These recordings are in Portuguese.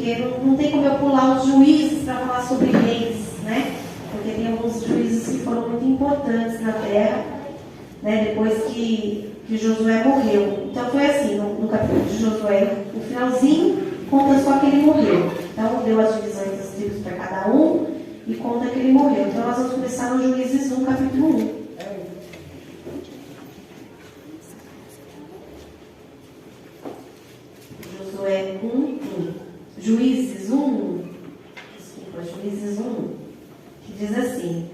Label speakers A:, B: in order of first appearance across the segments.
A: porque não tem como eu pular os juízes para falar sobre reis, né? Porque tem alguns juízes que foram muito importantes na terra, né? Depois que Josué morreu. Então foi assim, no capítulo de Josué, o finalzinho conta só que ele morreu. Então deu as divisões das tribos para cada um e conta que ele morreu. Então nós vamos começar no Juízes 1, capítulo 1. Josué 1. Juízes 1. Desculpa, Juízes 1. Que diz assim,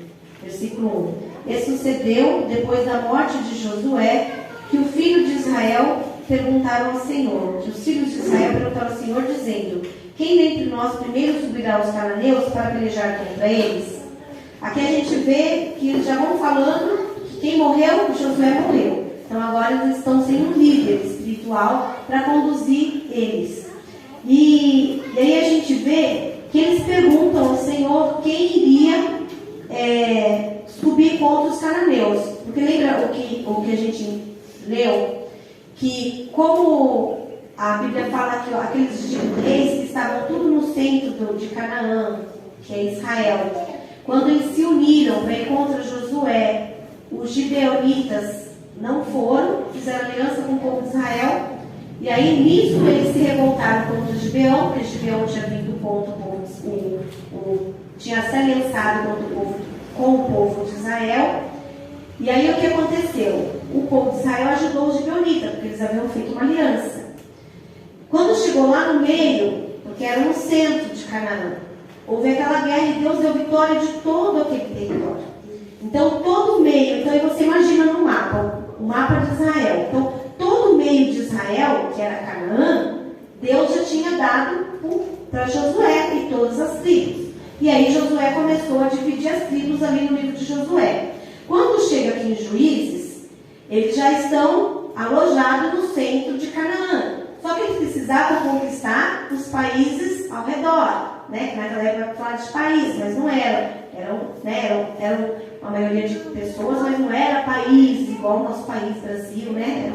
A: versículo 1. E sucedeu, depois da morte de Josué, que o filho de Israel perguntaram ao Senhor. Que os filhos de Israel perguntaram ao Senhor, dizendo: quem dentre nós primeiro subirá aos cananeus para pelejar contra eles? Aqui a gente vê que eles já vão falando que quem morreu, Josué morreu. Então agora eles estão sem um líder espiritual para conduzir eles. E aí a gente vê que eles perguntam ao Senhor quem iria subir contra os cananeus. Porque lembra o que a gente leu? Que como a Bíblia fala que aqueles reis que estavam tudo no centro de Canaã, que é Israel, quando eles se uniram para ir contra Josué, os gibeonitas não foram, fizeram aliança com o povo de Israel, e aí nisso eles se revoltaram contra Gibeão, porque Gibeão tinha vindo contra o povo, tinha se aliançado com o povo de Israel. E aí o que aconteceu? O povo de Israel ajudou os gibeonitas, porque eles haviam feito uma aliança. Quando chegou lá no meio, porque era no centro de Canaã, houve aquela guerra e Deus deu vitória de todo aquele território. Então todo o meio, então aí você imagina no mapa, o mapa de Israel. Então todo o meio de Israel, que era Canaã, Deus já tinha dado para Josué e todas as tribos. E aí Josué começou a dividir as tribos ali no livro de Josué. Quando chega aqui em Juízes, eles já estão alojados no centro de Canaã. Só que eles precisavam conquistar os países ao redor, né? Que naquela época falar de país, mas não eram. Eram uma maioria de pessoas, mas não era país igual o nosso país, Brasil, né?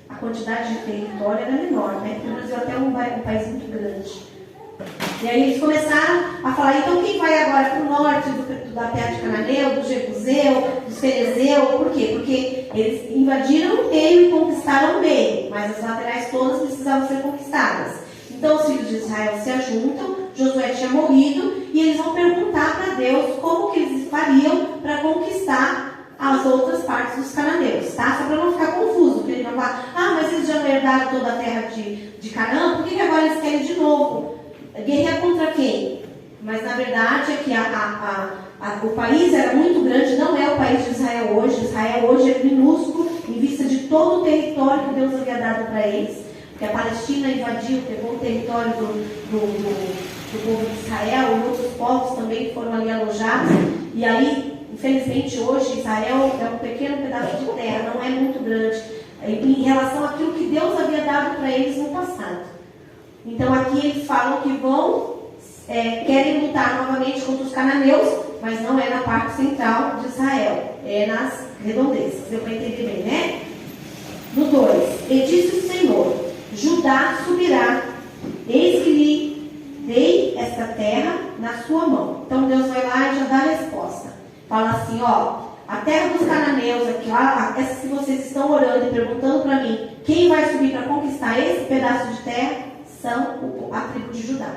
A: A quantidade de território era menor, né? Porque o Brasil até é um país muito grande. E aí eles começaram a falar, então quem vai agora para o norte da terra de Cananeu, do Jebuseu, dos Ferezeu? Por quê? Porque eles invadiram o meio e conquistaram o meio, mas as laterais todas precisavam ser conquistadas. Então os filhos de Israel se ajuntam, Josué tinha morrido, e eles vão perguntar para Deus como que eles fariam para conquistar as outras partes dos cananeus, tá? Só para não ficar confuso, porque ele vai falar, mas eles já não herdaram toda a terra de Canaã, por que agora eles querem de novo? Guerrear contra quem? Mas na verdade é que o país era muito grande, não é o país de Israel hoje. Israel hoje é minúsculo em vista de todo o território que Deus havia dado para eles. Porque a Palestina invadiu, pegou o território do povo de Israel, e outros povos também foram ali alojados. E aí, infelizmente hoje, Israel é um pequeno pedaço de terra, não é muito grande, em relação àquilo que Deus havia dado para eles no passado. Então aqui eles falam que querem lutar novamente contra os cananeus, mas não é na parte central de Israel, é nas redondezas. Deu para entender bem, né? No 2, e disse o Senhor: Judá subirá, eis que lhe dei esta terra na sua mão. Então Deus vai lá e já dá a resposta. Fala assim, a terra dos cananeus aqui, essas que vocês estão orando e perguntando para mim, quem vai subir para conquistar esse pedaço de terra? São a tribo de Judá.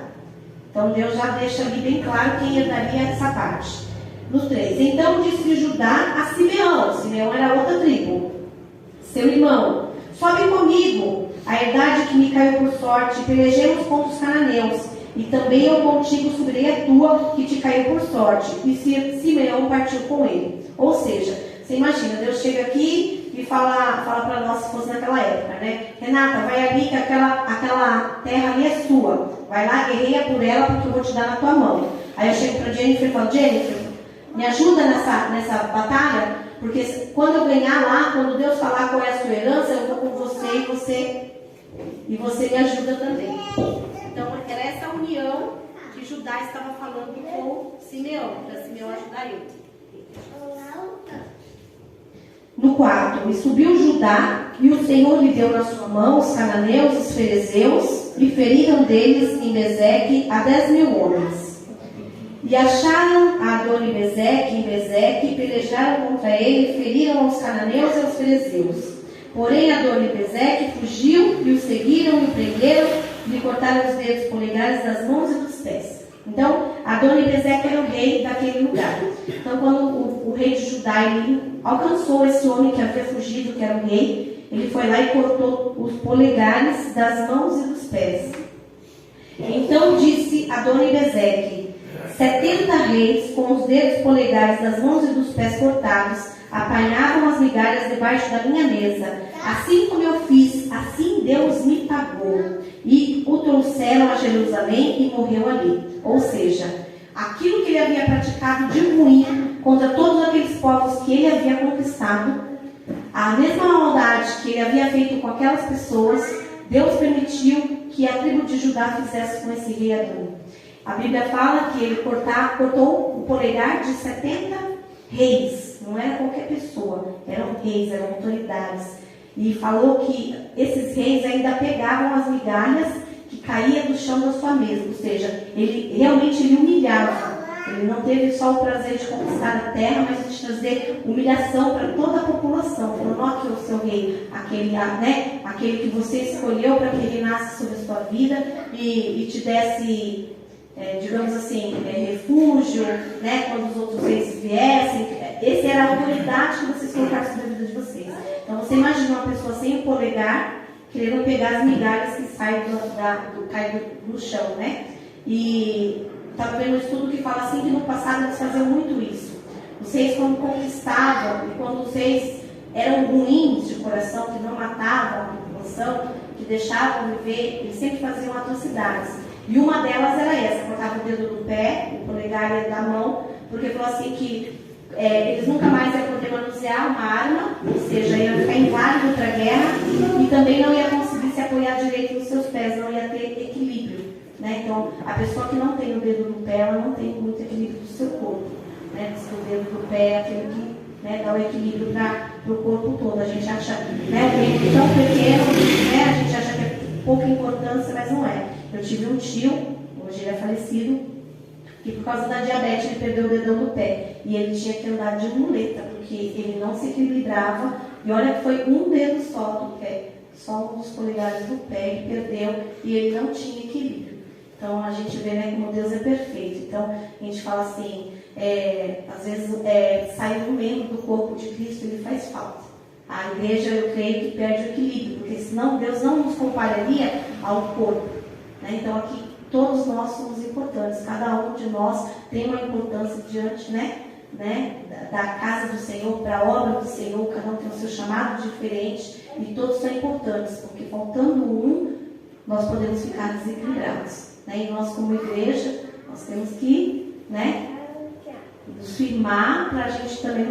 A: Então Deus já deixa ali bem claro quem herdaria essa parte. No 3, então disse Judá a Simeão. Simeão era outra tribo. Seu irmão, sobe comigo a herdade que me caiu por sorte, e pelejemos contra os cananeus, e também eu contigo subirei a tua que te caiu por sorte. E Simeão partiu com ele. Ou seja, você imagina, Deus chega aqui e fala para nós, se fosse naquela época, né? Renata, vai ali que aquela terra ali é sua. Vai lá, guerreia por ela, porque eu vou te dar na tua mão. Aí eu chego para Jennifer e falo, Jennifer, me ajuda nessa batalha, porque quando eu ganhar lá, quando Deus falar qual é a sua herança, eu vou com você e você me ajuda também. Então, era essa união que Judá estava falando com Simeão, para Simeão ajudar ele. No 4, e subiu Judá, e o Senhor lhe deu na sua mão os cananeus, os ferezeus, e feriram deles em Bezeque a 10.000 homens. E acharam a Adoni-Bezeque em Bezeque, e pelejaram contra ele, e feriram aos cananeus e aos filisteus. Porém, Adoni-Bezeque fugiu, e o seguiram, e o prenderam, e lhe cortaram os dedos polegares das mãos e dos pés. Então, Adoni-Bezeque era o rei daquele lugar. Então, quando o rei de Judá ele alcançou esse homem que havia fugido, que era o rei, ele foi lá e cortou os polegares das mãos e dos pés. Então disse Adoni-Bezeque: 70 reis, com os dedos polegares das mãos e dos pés cortados, apanhavam as migalhas debaixo da minha mesa. Assim como eu fiz, assim Deus me pagou. E o trouxeram a Jerusalém e morreu ali. Ou seja, aquilo que ele havia praticado de ruim contra todos aqueles povos que ele havia conquistado, a mesma maldade que ele havia feito com aquelas pessoas, Deus permitiu que a tribo de Judá fizesse com esse rei Adoni. A Bíblia fala que ele cortou o polegar de 70 reis. Não era qualquer pessoa, eram reis, eram autoridades. E falou que esses reis ainda pegavam as migalhas que caíam do chão da sua mesa. Ou seja, ele realmente humilhava. Ele não teve só o prazer de conquistar a terra, mas de trazer humilhação para toda a população. Falou: não, aqui é o seu rei, aquele que você escolheu para que ele reinasse sobre a sua vida e te desse, digamos assim, refúgio, né, quando os outros reis viessem. Essa era a autoridade que vocês colocaram sobre a vida de vocês. Então você imagina uma pessoa sem o polegar querendo pegar as migalhas que saem caem do chão, né? E estava vendo um estudo que fala assim que no passado eles faziam muito isso. Os reis, quando conquistavam, e quando os reis eram ruins de coração, que não matavam a população, que deixavam viver, eles sempre faziam atrocidades. E uma delas era essa: cortava o dedo do pé, o polegar e da mão, porque falou assim que eles nunca mais iam poder manusear uma arma, ou seja, iam ficar inválido para a guerra, e também não ia conseguir se apoiar direito nos seus pés, não ia ter equilíbrio, né? Então, a pessoa que não tem o dedo no pé, ela não tem muito equilíbrio do seu corpo, né? Porque o dedo do pé é aquele que, né, dá o equilíbrio para o corpo todo. A gente acha, né, o dedo tão pequeno, né, a gente acha que é pouca importância, mas não é. Eu tive um tio, hoje ele é falecido, que por causa da diabetes ele perdeu o dedão do pé. E ele tinha que andar de muleta, porque ele não se equilibrava. E olha que foi um dedo só do pé, só um dos polegares do pé, ele perdeu e ele não tinha equilíbrio. Então a gente vê, né, como Deus é perfeito. Então a gente fala assim, às vezes sair um membro do corpo de Cristo, ele faz falta. A igreja, eu creio que perde o equilíbrio, porque senão Deus não nos compararia ao corpo, né? Então aqui todos nós somos importantes, cada um de nós tem uma importância diante, né, da casa do Senhor, para a obra do Senhor. Cada um tem o seu chamado diferente e todos são importantes, porque faltando um, nós podemos ficar desequilibrados, né? E nós, como igreja, nós temos que, né, nos firmar para a gente também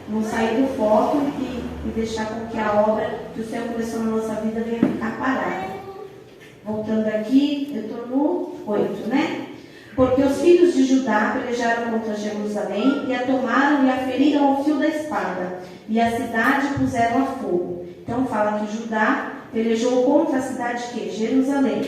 A: não sair do foco e deixar com que a obra que o Senhor começou na nossa vida venha ficar parada. Voltando aqui, eu estou no 8, né? Porque os filhos de Judá pelejaram contra Jerusalém e a tomaram e a feriram ao fio da espada, e a cidade puseram a fogo. Então fala que Judá pelejou contra a cidade que? Jerusalém.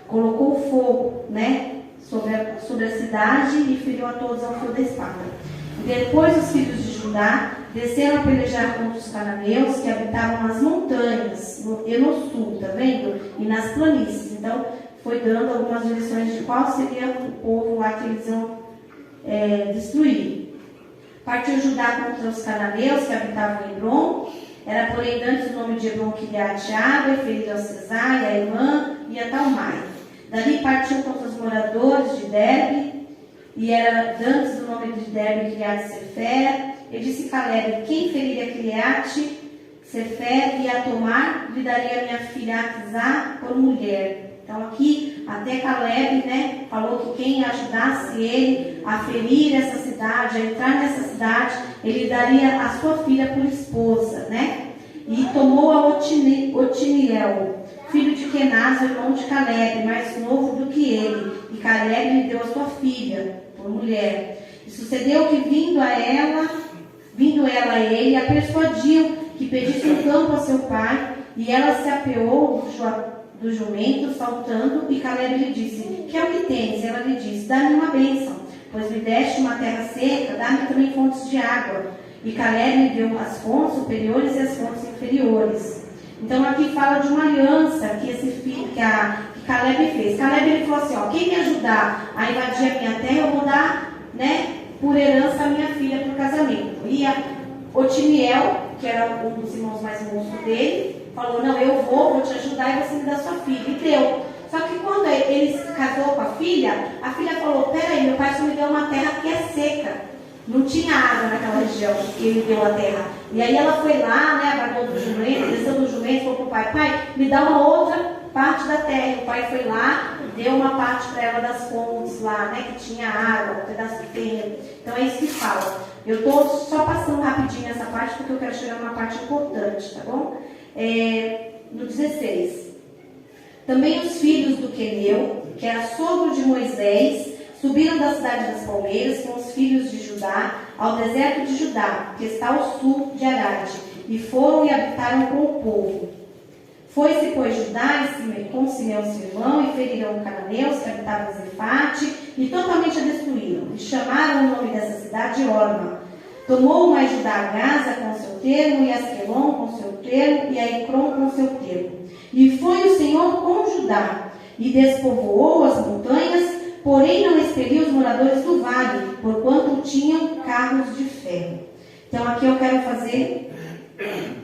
A: Colocou fogo, né, sobre a cidade e feriu a todos ao fio da espada. Depois os filhos de Judá desceram a pelejar contra os cananeus que habitavam nas montanhas e no sul, tá vendo? E nas planícies. Então, foi dando algumas direções de qual seria o povo lá que eles iam destruir. Partiu Judá contra os cananeus que habitavam em Hebron. Era, porém, antes o nome de Hebron Kiriat-Arba, ferido a Cesar, a Emã e a Talmai. Dali partiu contra os moradores de Derbe, e era antes do nome de Derbe Kiriat-Sefer. Ele disse Caleb: quem feriria Kiriat-Sefer e a tomar, lhe daria minha filha Aquisá por mulher. Então aqui, até Caleb, né, falou que quem ajudasse ele a ferir essa cidade, a entrar nessa cidade, ele daria a sua filha por esposa, né? E tomou a Otiniel, filho de Kenaz, irmão de Caleb, mais novo do que ele. E Caleb lhe deu a sua filha por mulher. E sucedeu que, vindo ela a ele, a persuadiu que pedisse um campo a seu pai, e ela se apeou do jumento, saltando, e Caleb lhe disse: que é o que tens? E ela lhe disse: dá-me uma bênção, pois me deste uma terra seca, dá-me também fontes de água. E Caleb lhe deu as fontes superiores e as fontes inferiores. Então aqui fala de uma aliança que esse filho, que Caleb fez. Caleb ele falou assim: ó, quem me ajudar a invadir a minha terra, eu vou dar, né, por herança a minha filha por casamento. E Otiniel, que era um dos irmãos mais moços dele, falou: não, eu vou te ajudar e você me dá sua filha. E deu. Só que quando ele se casou com a filha falou: peraí, meu pai só me deu uma terra que é seca. Não tinha água naquela região que ele deu a terra. E aí ela foi lá, né, agarrou do jumento, desceu do jumento, falou para o pai: me dá uma outra parte da terra. E o pai foi lá, deu uma parte para ela das fontes lá, né, que tinha água, um pedaço de terra. Então é isso que fala. Eu estou só passando rapidinho essa parte porque eu quero chegar numa parte importante, tá bom? No 16. Também os filhos do Queneu, que era sogro de Moisés, subiram da cidade das palmeiras com os filhos de Judá ao deserto de Judá, que está ao sul de Arade, e foram e habitaram com o povo. Foi-se, pois, Judá com Simeão seu irmão, e feriram os cananeus que habitavam Zefate, e totalmente a destruíram, e chamaram o nome dessa cidade Orma. Tomou mais Judá Gaza com seu termo, e Asquelon com seu termo, e a Ecrom com seu termo. E foi o Senhor com Judá, e despovoou as montanhas, porém não expeliu os moradores do vale, porquanto tinham carros de ferro. Então aqui eu quero fazer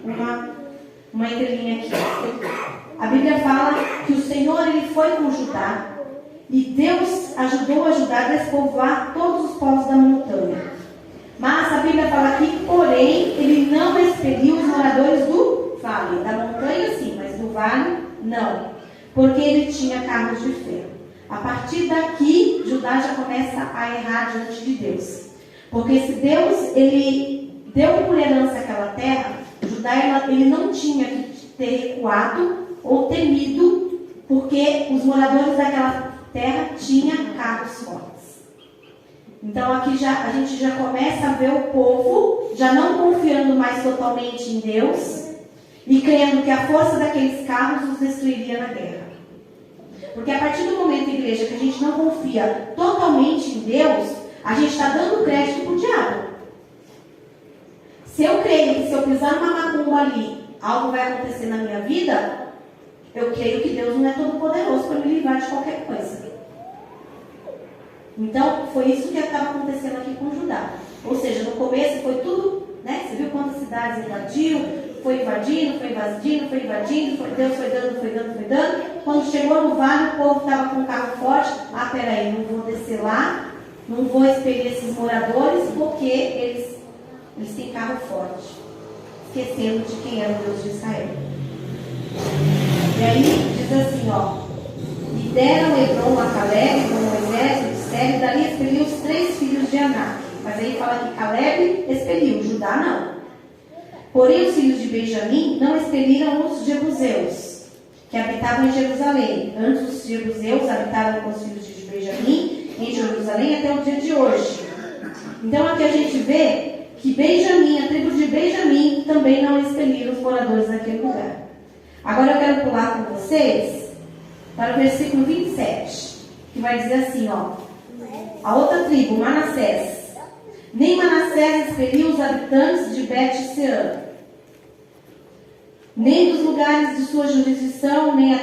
A: uma entrelinha aqui. A Bíblia fala que o Senhor ele foi com Judá, e Deus ajudou a Judá a despovoar todos os povos da montanha. Mas a Bíblia fala aqui, porém, ele não expeliu os moradores do vale. Da montanha sim, mas do vale não, porque ele tinha carros de ferro. A partir daqui, Judá já começa a errar diante de Deus. Porque se Deus ele deu por herança aquela terra, Judá ele não tinha que ter recuado ou temido, porque os moradores daquela terra tinham carros fortes. Então aqui a gente já começa a ver o povo já não confiando mais totalmente em Deus e crendo que a força daqueles carros os destruiria na guerra. Porque a partir do momento, igreja, que a gente não confia totalmente em Deus, a gente está dando crédito para o diabo. Se eu creio que se eu pisar numa macumba ali, algo vai acontecer na minha vida, eu creio que Deus não é todo poderoso para me livrar de qualquer coisa. Então, foi isso que estava acontecendo aqui com Judá. Ou seja, no começo foi tudo, né? Você viu quantas cidades invadiu, foi invadindo, Deus foi dando. Quando chegou no vale, o povo estava com um carro forte. Ah, peraí, não vou descer lá, não vou expelir esses moradores, porque eles têm carro forte. Esquecendo de quem era o Deus de Israel. E aí, diz assim, ó. E deram Hebron a Caleb, com Moisés, e disseram, e dali expeliu os 3 filhos de Anak. Mas aí fala que Caleb expeliu, Judá não. Porém, os filhos de Benjamim não expeliram os jebuseus, que habitavam em Jerusalém. Antes, os jebuseus habitavam com os filhos de Benjamim em Jerusalém até o dia de hoje. Então, aqui a gente vê que Benjamim, a tribo de Benjamim, também não expeliram os moradores daquele lugar. Agora eu quero pular com vocês para o versículo 27, que vai dizer assim, ó. A outra tribo, Manassés. Nem Manassés expeliu os habitantes de Bet-Sean, nem dos lugares de sua jurisdição, nem a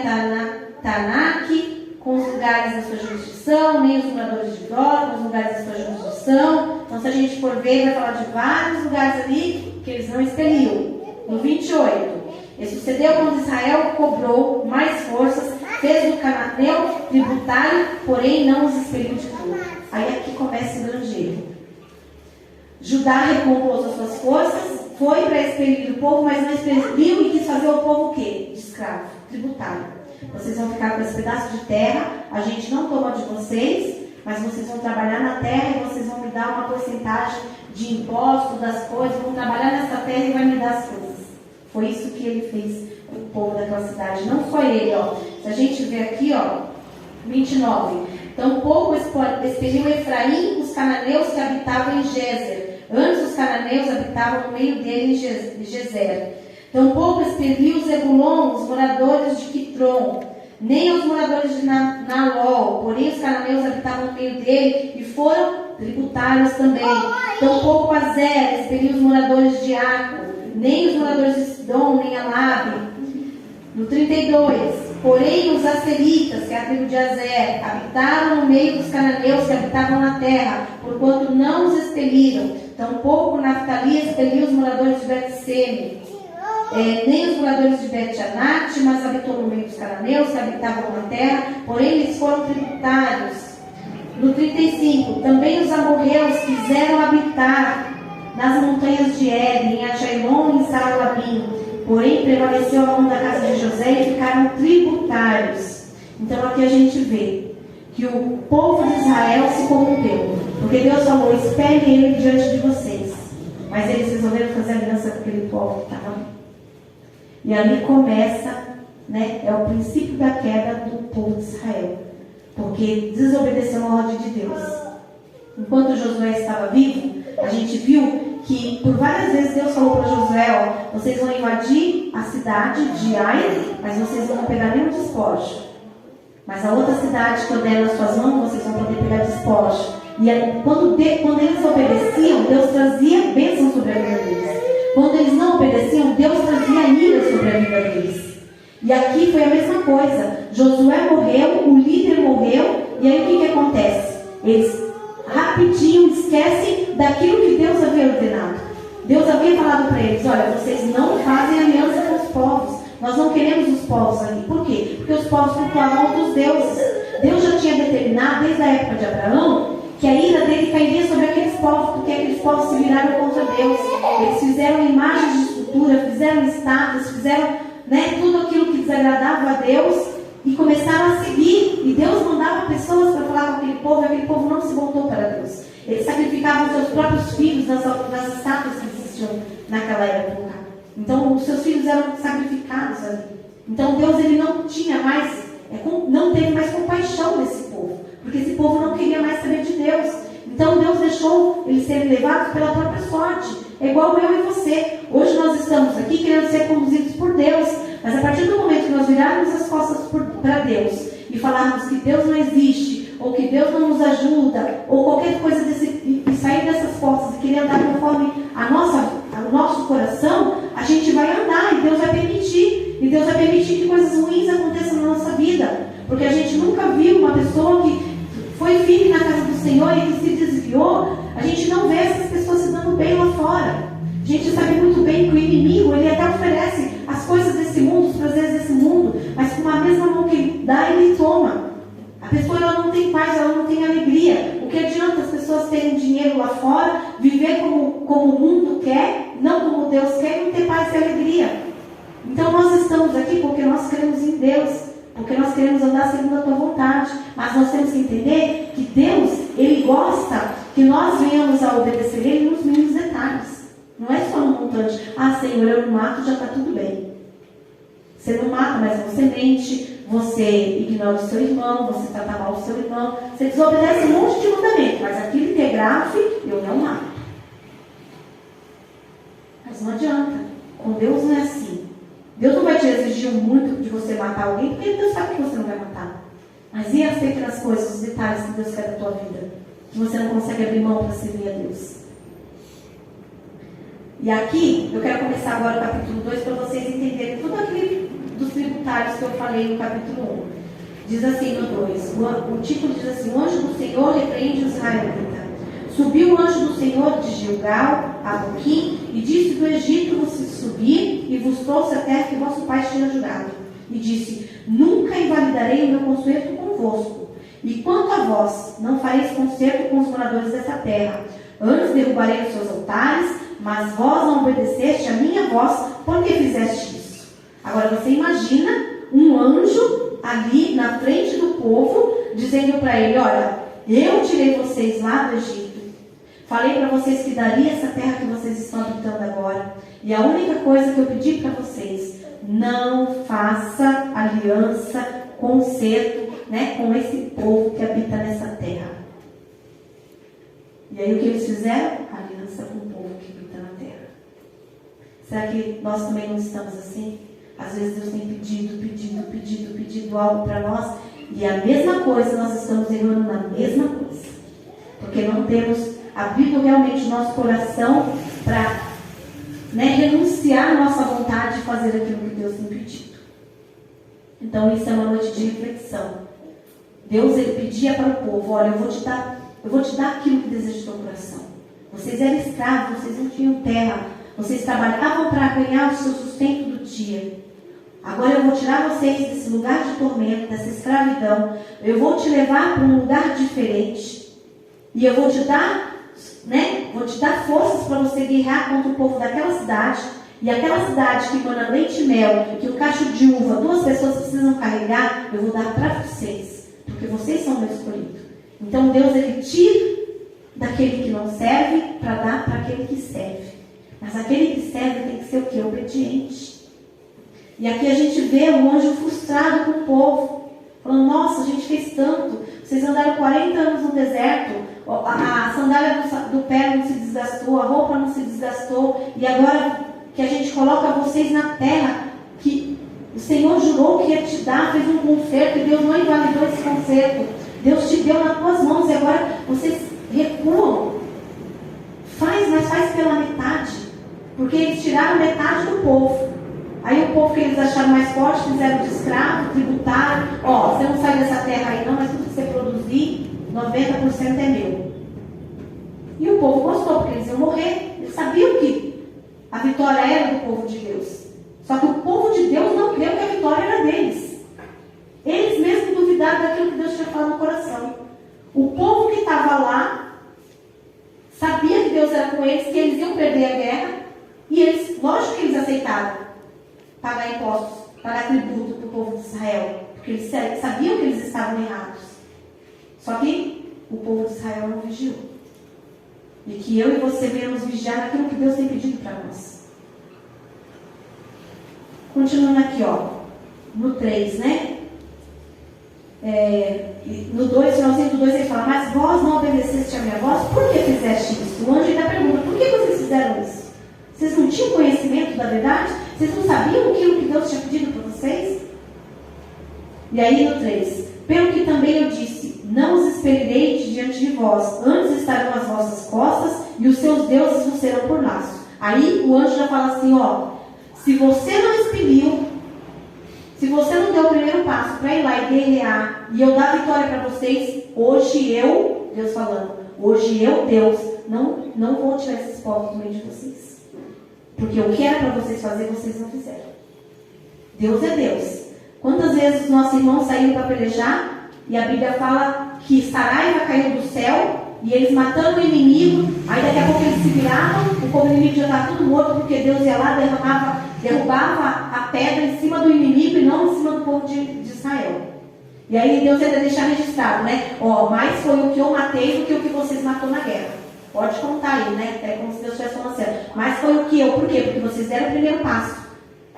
A: Tanak com os lugares da sua jurisdição, nem os moradores de Dor com os lugares da sua jurisdição. Então, se a gente for ver, vai falar de vários lugares ali que eles não expeliu. No 28, e sucedeu quando Israel cobrou mais forças, fez do cananeu tributário, porém não os expeliu de tudo. Aí aqui começa o grande erro. Judá recompôs as suas forças, foi para expelir o povo, mas não expeliu e quis fazer o povo o quê? De escravo, tributário. Vocês vão ficar com esse pedaço de terra, a gente não toma de vocês, mas vocês vão trabalhar na terra e vocês vão me dar uma porcentagem de imposto das coisas, vão trabalhar nessa terra e vai me dar as coisas. Foi isso que ele fez com o povo daquela cidade, não só ele, ó. Se a gente ver aqui, ó, 29. Então, povo expeliu Efraim, os cananeus que habitavam em Gezer. Antes os cananeus habitavam no meio dele em Gezer. Então, povo expeliu Zebulon, os moradores de Quitron. nem aos moradores de Nalol, porém os cananeus habitavam no meio dele e foram tributários também. Tampouco Azer expeliu os moradores de Aco, nem os moradores de Sidom, nem Alabe. No 32, porém os Aseritas, que é a tribo de Azer, habitaram no meio dos cananeus que habitavam na terra, porquanto não os expeliram. Tampouco Naftali expeliu os moradores de Bet-Seme, nem os moradores de Bet-Anat, mas habitou no meio dos cananeus que habitavam na terra, porém eles foram tributários. No 35, também os amorreus quiseram habitar nas montanhas de Éden, em Ajailon e em Saralabim, porém prevaleceu a mão da casa de José e ficaram tributários. Então aqui a gente vê que o povo de Israel se corrompeu, porque Deus falou, espere ele diante de vocês, mas eles resolveram fazer aliança com aquele povo que estava ali. E ali começa, é o princípio da queda do povo de Israel, porque desobedeceu a ordem de Deus. Enquanto Josué estava vivo, a gente viu que por várias vezes Deus falou para Josué, vocês vão invadir a cidade de Ai, mas vocês não vão pegar nenhum despojo. Mas a outra cidade que eu der nas suas mãos, vocês vão poder pegar despojo. E quando eles obedeciam, Deus trazia bênção sobre a vida deles. Quando eles não obedeciam, Deus trazia ira sobre a vida deles. E aqui foi a mesma coisa. Josué morreu, o líder morreu, e aí o que acontece? Eles rapidinho esquecem daquilo que Deus havia ordenado. Deus havia falado para eles, olha, vocês não fazem aliança com os povos. Nós não queremos os povos ali. Por quê? Porque os povos cultuavam outros deuses. Deus já tinha determinado, desde a época de Abraão, que a ira dele cairia sobre aqueles povos, porque aqueles povos se viraram contra Deus. Eles fizeram imagens de escultura, fizeram estátuas, fizeram tudo aquilo que desagradava a Deus e começaram a seguir. E Deus mandava pessoas para falar com aquele povo, e aquele povo não se voltou para Deus. Eles sacrificavam seus próprios filhos nas estátuas que existiam naquela época. Então, os seus filhos eram sacrificados ali. Então, Deus ele não tinha mais, não teve mais compaixão desse povo, porque esse povo não queria mais saber de Deus. Então, Deus deixou eles serem levados pela própria sorte. É igual eu e você. Hoje nós estamos aqui querendo ser conduzidos por Deus, mas a partir do momento que nós virarmos as costas para Deus e falarmos que Deus não existe, ou que Deus não nos ajuda, ou qualquer coisa e sair dessas portas e querer andar conforme o nosso coração, a gente vai andar e Deus vai permitir. E Deus vai permitir que coisas ruins aconteçam na nossa vida. Porque a gente nunca viu uma pessoa que foi firme na casa do Senhor e que se desviou. A gente não vê essas pessoas se dando bem lá fora. A gente sabe muito bem que o inimigo, ele até oferece as coisas desse mundo, os prazeres desse mundo, mas com a mesma mão que ele dá, ele toma. A pessoa ela não tem paz, ela não tem alegria. O que adianta as pessoas terem dinheiro lá fora, viver como o mundo quer, não como Deus quer, e não ter paz e alegria? Então nós estamos aqui porque nós cremos em Deus, porque nós queremos andar segundo a tua vontade. Mas nós temos que entender que Deus, Ele gosta que nós venhamos a obedecer Ele nos mínimos detalhes. Não é só no montante. Senhor, eu não mato, já está tudo bem. Você não mata, mas você mente, você ignora o seu irmão, você trata mal o seu irmão, você desobedece um monte de mandamento, mas aquilo que é grave, eu não mato. Mas não adianta. Com Deus não é assim. Deus não vai te exigir muito de você matar alguém, porque Deus sabe que você não vai matar. Mas e as pequenas coisas, os detalhes que Deus quer da tua vida, que você não consegue abrir mão para servir a Deus? E aqui, eu quero começar agora o capítulo 2 para vocês entenderem tudo aquilo dos tributários que eu falei no capítulo 1. Diz assim no 2, o título diz assim: o anjo do Senhor repreende os israelitas. Subiu o anjo do Senhor de Gilgal a Boquim e disse: do Egito você subir e vos trouxe a terra que vosso pai tinha jurado. E disse: nunca invalidarei o meu concerto convosco. E quanto a vós, não fareis concerto com os moradores dessa terra. Antes derrubarei os seus altares, mas vós não obedeceste a minha voz, porque fizeste isso. Agora você imagina um anjo ali na frente do povo, dizendo para ele: olha, eu tirei vocês lá do Egito. Falei para vocês que daria essa terra que vocês estão habitando agora. E a única coisa que eu pedi para vocês, não faça aliança, concerto, com esse povo que habita nessa terra. E aí o que eles fizeram? Aliança com o povo que habita na terra. Será que nós também não estamos assim? Às vezes Deus tem pedido algo para nós, e a mesma coisa, nós estamos errando na mesma coisa. Porque não temos abrido realmente o nosso coração para renunciar à nossa vontade de fazer aquilo que Deus tem pedido. Então isso é uma noite de reflexão. Deus, ele pedia para o povo: olha, eu vou te dar aquilo que deseja o teu coração. Vocês eram escravos, vocês não tinham terra, vocês trabalhavam para ganhar o seu sustento do dia. Agora eu vou tirar vocês desse lugar de tormento, dessa escravidão. Eu vou te levar para um lugar diferente. E eu vou te dar, forças para você guerrear contra o povo daquela cidade. E aquela cidade que emana leite e mel, que o cacho de uva 2 pessoas precisam carregar, eu vou dar para vocês. Porque vocês são meu escolhido. Então Deus, ele tira daquele que não serve para dar para aquele que serve. Mas aquele que serve tem que ser o quê? Obediente. E aqui a gente vê o anjo frustrado com o povo, falando: nossa, a gente fez tanto, vocês andaram 40 anos no deserto, a sandália do pé não se desgastou, a roupa não se desgastou, e agora que a gente coloca vocês na terra, que o Senhor jurou que ia te dar, fez um conserto, e Deus não invalidou esse conserto, Deus te deu nas tuas mãos, e agora vocês recuam. Mas faz pela metade, porque eles tiraram metade do povo. Aí o povo que eles acharam mais forte, fizeram de escravo, tributaram. Você não sai dessa terra aí não, mas tudo que você produzir, 90% é meu. E o povo gostou, porque eles iam morrer. Eles sabiam que a vitória era do povo de Deus. Só que o povo de Deus não creu que a vitória era deles. Eles mesmos duvidaram daquilo que Deus tinha falado no coração. O povo que estava lá sabia que Deus era com eles, que eles iam perder a guerra. E eles, lógico que eles aceitaram pagar impostos, pagar tributo para o povo de Israel, porque eles sabiam que eles estavam errados. Só que o povo de Israel não vigiou. E que eu e você venhamos vigiar naquilo que Deus tem pedido para nós. Continuando aqui, no 3, no 2, finalzinho do 2, ele fala: mas vós não obedeceste a minha voz, por que fizeste isso? O anjo ainda pergunta: por que vocês fizeram isso? Vocês não tinham conhecimento da verdade? Vocês não sabiam aquilo que Deus tinha pedido para vocês? E aí no 3: pelo que também eu disse: não os expelirei de diante de vós, antes estarão as vossas costas, e os seus deuses vos serão por laço. Aí o anjo já fala assim: se você não expeliu, se você não deu o primeiro passo para ir lá e guerrear, e eu dar vitória para vocês, hoje eu, Deus falando, hoje eu, Deus, não vou tirar esses povos do meio de vocês. Porque o que era para vocês fazer, vocês não fizeram. Deus é Deus. Quantas vezes os nossos irmãos saíram para pelejar, e a Bíblia fala que Saraiva caiu do céu, e eles matando o inimigo, aí daqui a pouco eles se viravam, o povo inimigo já estava tudo morto, porque Deus ia lá, derrubava a pedra em cima do inimigo e não em cima do povo de Israel. E aí Deus ainda deixa registrado, mais foi o que eu matei do que o que vocês matou na guerra. Pode contar aí, É como se Deus estivesse falando assim: mas foi o que eu, por quê? Porque vocês deram o primeiro passo.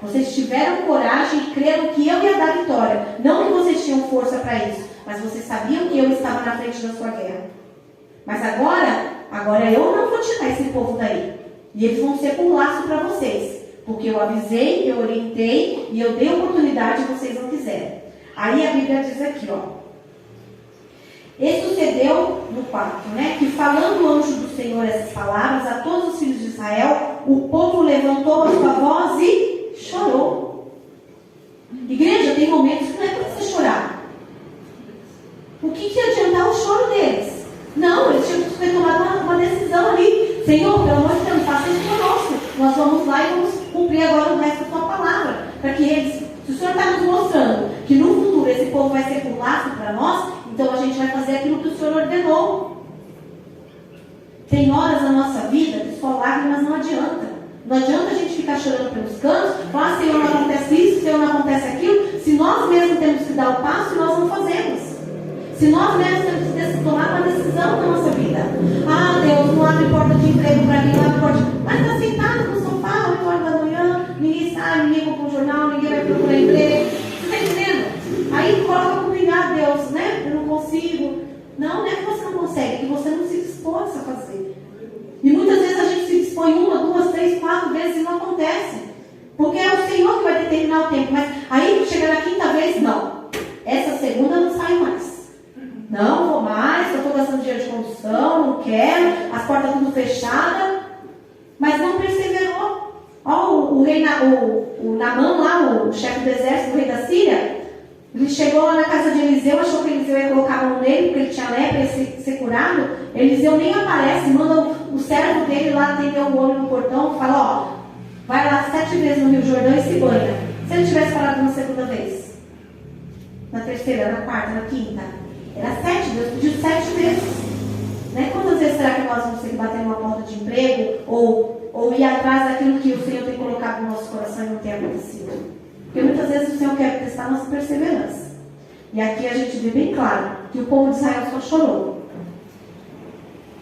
A: Vocês tiveram coragem e creram que eu ia dar vitória. Não que vocês tinham força para isso, mas vocês sabiam que eu estava na frente da sua guerra. Mas agora eu não vou tirar esse povo daí. E eles vão ser um laço para vocês. Porque eu avisei, eu orientei e eu dei oportunidade e vocês não quiseram. Aí a Bíblia diz aqui, e sucedeu no 4, que falando o anjo do Senhor essas palavras a todos os filhos de Israel, o povo levantou a sua voz e chorou. Igreja, tem momentos que não é para você chorar. O que ia adiantar o choro deles? Não, eles tinham que ter tomado uma decisão ali. Senhor, pelo amor de Deus, faça isso conosco. Nós vamos lá e vamos cumprir agora o resto da tua palavra. Para que eles, se o Senhor está nos mostrando que no futuro esse povo vai ser por laço para nós, então a gente vai fazer aquilo que o Senhor ordenou. Tem horas na nossa vida que só lágrimas não adianta. Não adianta a gente ficar chorando pelos cantos, falar: Senhor, não acontece isso, Senhor, não acontece aquilo, se nós mesmos temos que dar o passo e nós não fazemos. Se nós mesmos temos que tomar uma decisão na nossa vida. Deus, não abre porta de emprego para mim, não abre porta de... Mas está sentado no sofá, 8 horas da manhã, ninguém sai, ninguém compra um jornal, ninguém vai procurar emprego. Você está entendendo? Aí coloca a culpa: Deus, eu não consigo. Não é que você não consegue, é que você não se dispôs a fazer. E muitas vezes a gente se dispõe 1, 2, 3, 4 vezes e não acontece. Porque é o Senhor que vai determinar o tempo. Mas aí, chega na quinta vez, não. Essa segunda não sai mais. Não vou mais, eu estou gastando dinheiro de condução, não quero, as portas tudo fechadas. Mas não perseverou. Ó, o Naamã lá, o chefe do exército do rei da Síria, ele chegou lá na casa de Eliseu, achou que Eliseu ia colocar a mão nele, porque ele tinha lepra, ia ser curado. Eliseu nem aparece, manda o servo dele lá atender o homem no portão, fala, ó, vai lá 7 vezes no Rio Jordão e se banha. Se ele tivesse parado na segunda vez, na terceira, na quarta, na quinta, era 7, Deus pediu 7 vezes. Né? Quantas vezes será que nós vamos ter que bater numa porta de emprego ou ir atrás daquilo que o Senhor tem colocado no nosso coração e não tem acontecido? Porque muitas vezes o Senhor quer testar nossa perseverança. E aqui a gente vê bem claro que o povo de Israel só chorou.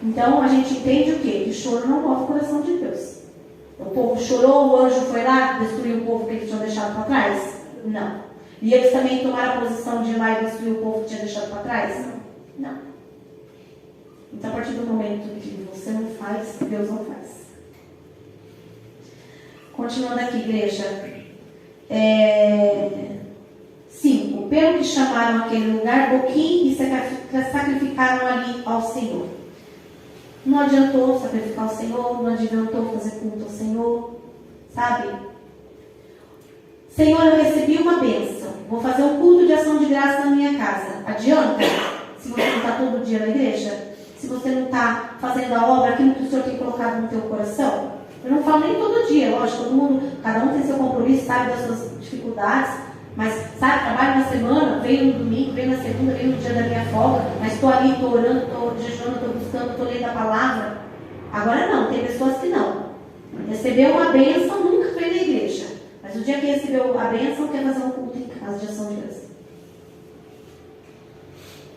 A: Então a gente entende o quê? Que choro não move o coração de Deus. O povo chorou, o anjo foi lá, destruiu o povo que eles tinham deixado para trás? Não. E eles também tomaram a posição de ir lá e destruir o povo que tinha deixado para trás? Não. Então, a partir do momento que você não faz, Deus não faz. Continuando aqui, igreja. 5. Pelo que chamaram aquele lugar Boquim e sacrificaram ali ao Senhor. Não adiantou sacrificar ao Senhor, não adiantou fazer culto ao Senhor, sabe? Senhor, eu recebi uma bênção. Vou fazer um culto de ação de graça na minha casa. Adianta? Se você não está todo dia na igreja? Se você não está fazendo a obra, aquilo que o Senhor tem colocado no teu coração? Eu não falo nem todo dia, lógico, todo mundo, cada um tem seu compromisso, sabe das suas dificuldades, mas, sabe, trabalho na semana, venho no domingo, venho na segunda, venho no dia da minha folga, mas estou ali, estou orando, estou jejuando, estou buscando, estou lendo a palavra. Agora não, tem pessoas que não. Recebeu uma bênção, nunca veio na igreja, mas o dia que recebeu a bênção, quer fazer um culto em casa de ação de graça.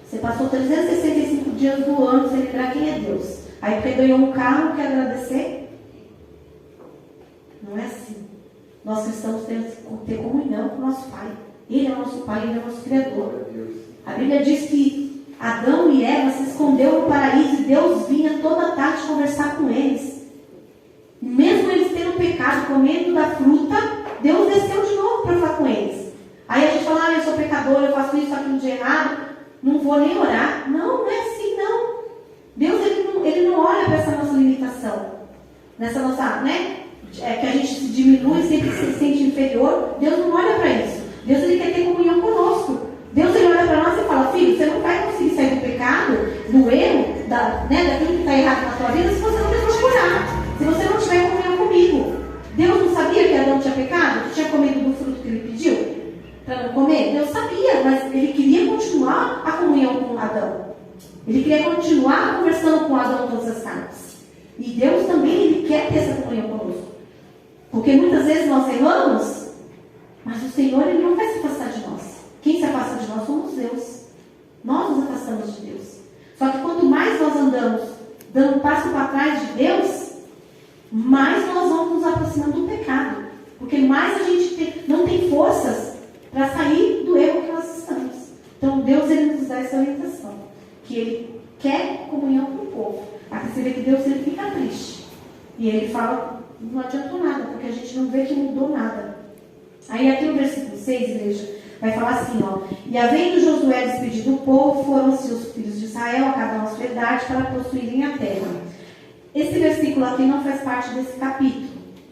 A: Você passou 365 dias do ano sem lembrar quem é Deus. Aí porque ganhou um carro, quer agradecer? Não é assim. Nós cristãos temos que ter comunhão com o nosso Pai. Ele é o nosso Pai, Ele é o nosso Criador. A Bíblia diz que Adão e Eva se esconderam no paraíso e Deus vinha toda tarde conversar com eles. E mesmo eles tendo pecado, comendo da fruta, Deus desceu de novo para falar com eles. Aí a gente fala, eu sou pecador, eu faço isso, aquilo de errado. Não vou nem orar. Não, não é assim, não. Deus, ele não olha para essa nossa limitação. Nessa nossa, né? Que a gente se diminui, sempre se sente inferior. Deus não olha para isso. Deus, ele quer ter comunhão conosco. Deus, ele olha para nós e fala, filho, você não vai conseguir sair do pecado, do erro, daquilo que está errado na tua vida, se você não me procurar. Se você não tiver comunhão comigo. Deus não sabia que Adão tinha pecado? Tinha comido do fruto que ele pediu? Para não comer? Deus sabia, mas ele queria continuar a comunhão com Adão. Ele queria continuar conversando com Adão todas as tardes. E Deus também, ele quer ter essa comunhão conosco. Porque muitas vezes nós erramos, mas o Senhor, ele não vai se afastar de nós. Quem se afasta de nós somos Deus. Nós nos afastamos de Deus. Só que quanto mais nós andamos dando um passo para trás de Deus, mais nós vamos nos aproximando do pecado. Porque mais a gente não tem forças para sair do erro que nós estamos. Então Deus, ele nos dá essa orientação, que ele quer comunhão com o povo. Aqui você vê que Deus, ele fica triste. E ele fala, não adiantou nada, porque a gente não vê que mudou nada. Aí aqui no versículo 6, igreja, vai falar assim, ó. E havendo Josué despedido o povo, foram-se os filhos de Israel, a cada um a sua idade, para possuírem a terra. Esse versículo aqui não faz parte desse capítulo.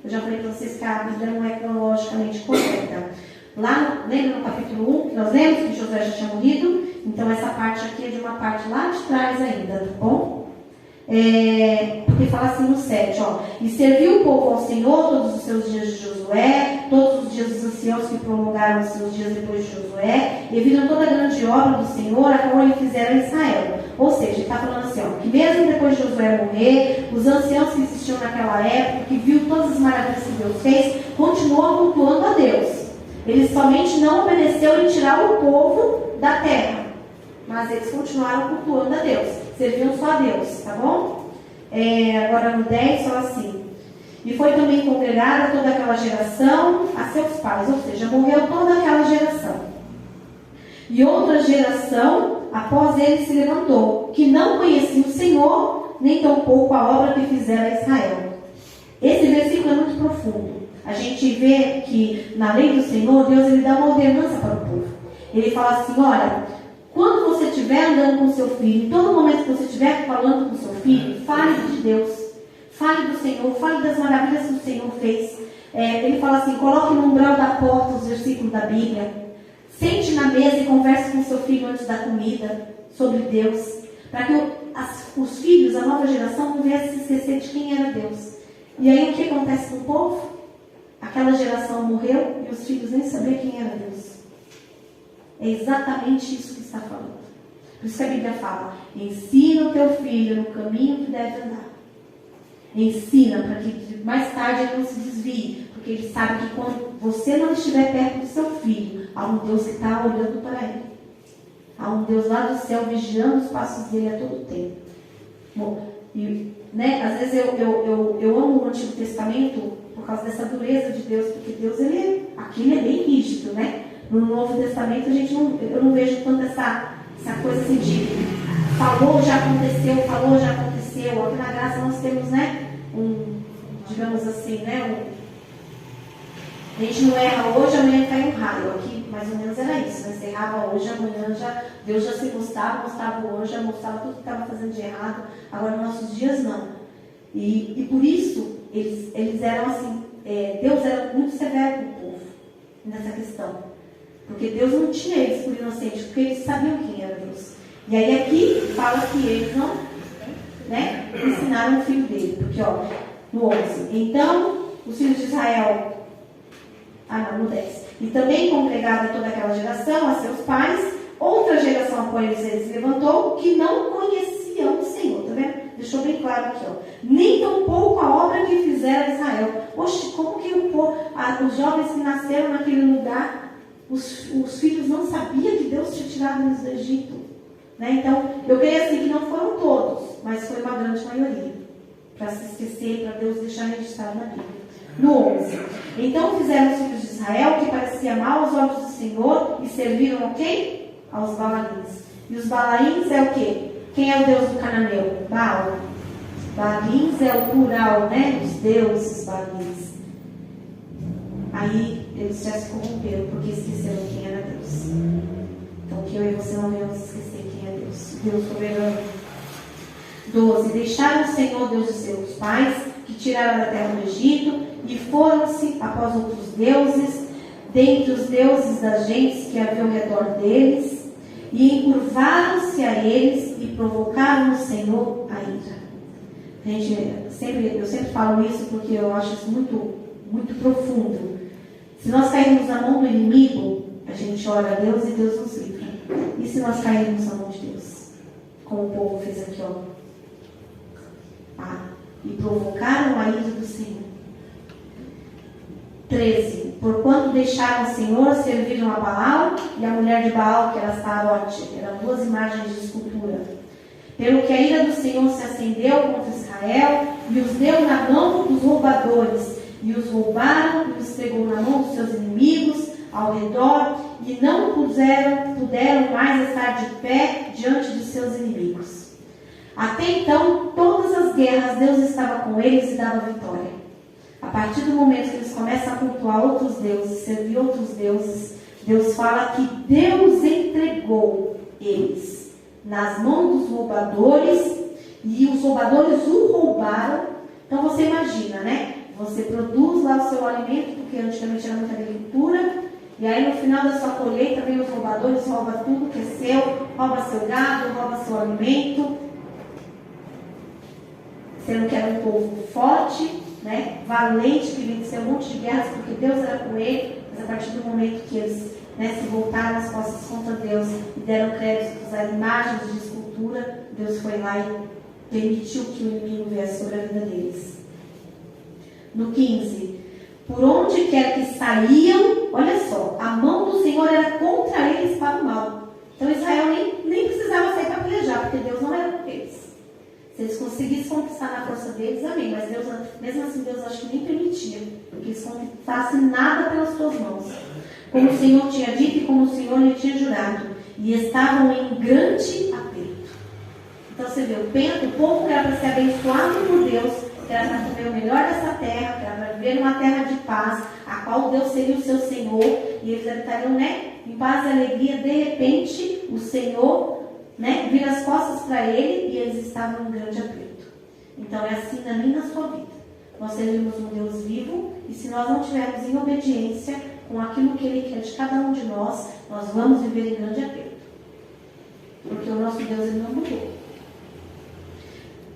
A: Eu já falei para vocês que a Bíblia não é cronologicamente correta. Lá, lembra no capítulo 1, que nós lemos que Josué já tinha morrido? Então essa parte aqui é de uma parte lá de trás ainda, tá bom? Porque fala assim no 7, ó. E serviu o povo ao Senhor todos os seus dias de Josué, todos os dias dos anciãos que prolongaram os seus dias depois de Josué, e viram toda a grande obra do Senhor, a qual ele fizera a Israel. Ou seja, ele está falando assim, ó, que mesmo depois de Josué morrer, os anciãos que existiam naquela época, que viu todas as maravilhas que Deus fez, continuam cultuando a Deus. Ele somente não obedeceu em tirar o povo da terra, mas eles continuaram cultuando a Deus, serviam só a Deus, tá bom? Agora no 10 fala assim: e foi também congregada toda aquela geração a seus pais, ou seja, morreu toda aquela geração. E outra geração após ele se levantou, que não conhecia o Senhor, nem tampouco a obra que fizera a Israel. Esse versículo é muito profundo. A gente vê que na lei do Senhor, Deus ele dá uma ordenança para o povo. Ele fala assim, olha, quando você estiver andando com seu filho, em todo momento que você estiver falando com seu filho, fale de Deus, fale do Senhor, fale das maravilhas que o Senhor fez. Ele fala assim, coloque no umbral da porta os versículos da Bíblia, sente na mesa e converse com seu filho antes da comida sobre Deus, para que os filhos, a nova geração, não viesse se esquecer de quem era Deus. E aí o que acontece com o povo? Aquela geração morreu e os filhos nem sabiam quem era Deus. É exatamente isso que está falando. Por isso que a Bíblia fala, ensina o teu filho no caminho que deve andar. Ensina para que mais tarde ele não se desvie, porque ele sabe que quando você não estiver perto do seu filho, há um Deus que está olhando para ele. Há um Deus lá do céu vigiando os passos dele a todo tempo. Bom, às vezes eu amo o Antigo Testamento por causa dessa dureza de Deus, porque Deus, aqui ele é bem rígido, né? No Novo Testamento eu não vejo tanto essa coisa assim de falou, já aconteceu. Aqui na graça nós temos, né? Digamos assim, né? A gente não erra hoje, amanhã cai um raio. Aqui mais ou menos era isso, né? Você errava hoje, amanhã Deus já se mostrava o anjo, já mostrava tudo que estava fazendo de errado. Agora nos nossos dias não. E por isso eles eram assim, Deus era muito severo com o povo nessa questão. Porque Deus não tinha eles por inocentes, porque eles sabiam quem era Deus. E aí aqui fala que eles não, né, ensinaram o filho dele. Porque, no 11. Então, os filhos de Israel... no 10. E também congregada toda aquela geração, a seus pais, outra geração após eles se levantou, que não conheciam o Senhor. Tá vendo? Deixou bem claro aqui, nem tampouco a obra que fizera Israel. Oxe, como que os jovens que nasceram naquele lugar, os filhos não sabiam que Deus tinha tirado eles do Egito? Né? Então, eu creio assim que não foram todos, mas foi uma grande maioria. Para se esquecer, para Deus deixar registrado na Bíblia. No 11. Então fizeram os filhos de Israel que parecia mal aos olhos do Senhor e serviram a quem? Aos Baalins. E os Baalins é o quê? Quem é o deus do cananeu? Baal. Baalins é o plural, né? Os deuses Baalins. Aí eles já se corromperam porque esqueceram quem era Deus. Então que eu e você não venhamos esquecer quem é Deus. Deus soberano. 12. Deixaram o Senhor Deus de seus pais, que tiraram da terra do Egito, e foram-se após outros deuses, dentre os deuses das gentes que havia ao redor deles, e encurvaram-se a eles e provocaram o Senhor a ira. Eu sempre falo isso porque eu acho isso muito, muito profundo. Se nós cairmos na mão do inimigo, a gente ora a Deus e Deus nos livra. E se nós cairmos na mão de Deus? Como o povo fez aqui, e provocaram a ira do Senhor. 13. Porquanto deixaram o Senhor, serviram a Baal e a mulher de Baal, que era Astarote. Eram duas imagens de escultura. Pelo que a ira do Senhor se acendeu contra Israel e os deu na mão dos roubadores. E os roubaram e os pegou na mão dos seus inimigos ao redor e não puderam mais estar de pé diante de seus inimigos. Até então, todas as guerras, Deus estava com eles e dava vitória. A partir do momento que eles começam a cultuar outros deuses, servir outros deuses, Deus fala que Deus entregou eles nas mãos dos roubadores e os roubadores o roubaram. Então você imagina, né? Você produz lá o seu alimento, porque antigamente era muita agricultura, e aí no final da sua colheita vem os roubadores, roubam tudo que é seu, rouba seu gado, rouba seu alimento. Sendo que era um povo forte, né, valente, que venceu um monte de guerras, porque Deus era com ele, mas a partir do momento que eles, né, se voltaram as costas contra Deus e deram créditos às imagens de escultura, Deus foi lá e permitiu que o inimigo viesse sobre a vida deles. No 15. Por onde quer que saíam, olha só, a mão do Senhor era contra eles para o mal. Então Israel nem precisava sair para pelejar, porque Deus não era com eles. Se eles conseguissem conquistar na força deles, amém. Mas Deus, mesmo assim, Deus acho que nem permitia que eles conquistassem nada pelas suas mãos. Como o Senhor tinha dito e como o Senhor lhe tinha jurado. E estavam em grande aperto. Então você vê, o povo que era para ser abençoado por Deus, que era para comer o melhor dessa terra, que era para viver numa terra de paz, a qual Deus seria o seu Senhor, e eles habitariam, né, em paz e alegria. De repente, o Senhor, né, vira as costas para ele e eles estavam em grande aperto. Então é assim na minha e na sua vida. Nós servimos um Deus vivo, e se nós não estivermos em obediência com aquilo que Ele quer de cada um de nós, nós vamos viver em grande aperto. Porque o nosso Deus, Ele não mudou.